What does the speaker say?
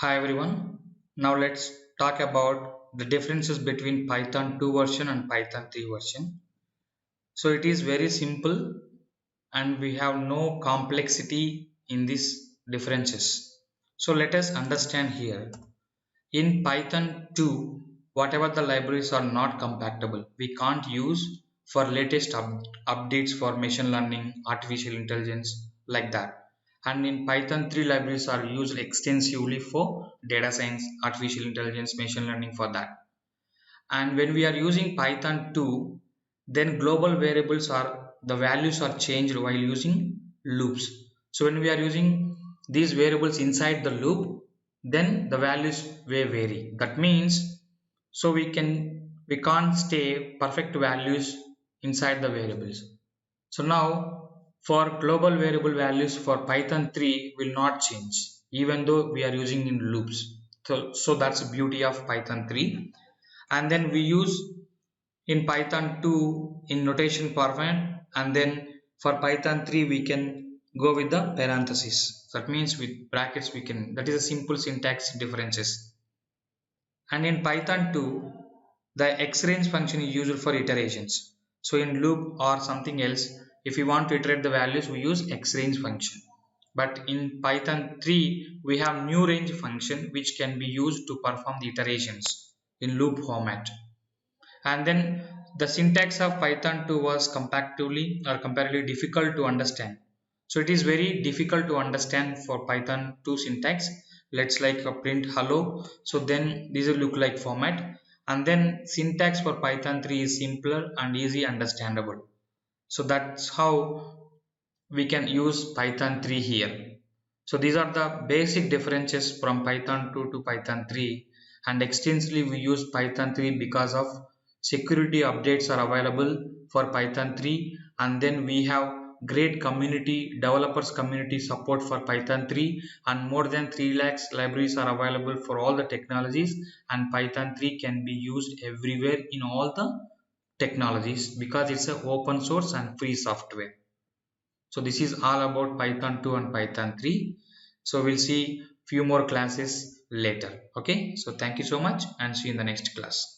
Hi everyone. Now let's talk about the differences between Python 2 version and Python 3 version. So it is very simple and we have no complexity in these differences. So let us understand here. In Python 2, whatever the libraries are not compatible, we can't use for latest updates for machine learning, artificial intelligence, like that. And in Python 3 libraries are used extensively for data science, artificial intelligence, machine learning for that. And when we are using Python 2, then global variables are the values are changed while using loops. So when we are using these variables inside the loop, then the values may vary. That means so we can't stay perfect values inside the variables. So now for global variable values for Python 3 will not change even though we are using in loops. So that's the beauty of Python 3. And then we use in Python 2 in notation format, and then for Python 3 we can go with the parenthesis. That means with brackets we can, that is a simple syntax differences. And in Python 2 the xrange function is used for iterations. So in loop or something else, if we want to iterate the values we use xrange function. But in Python 3 we have new range function which can be used to perform the iterations in loop format. And then the syntax of Python 2 was comparatively difficult to understand. So it is very difficult to understand for Python 2 syntax. Let's like a print hello. So then these will look like format. And then syntax for Python 3 is simpler and easy understandable. So that's how we can use Python 3 here. So these are the basic differences from Python 2 to Python 3, and extensively we use Python 3 because of security updates are available for Python 3, and then we have great community developers community support for Python 3, and more than 3 lakhs libraries are available for all the technologies, and Python 3 can be used everywhere in all the technologies because it's a open source and free software. So this is all about Python 2 and Python 3. So we'll see few more classes later. Okay, so thank you so much and see you in the next class.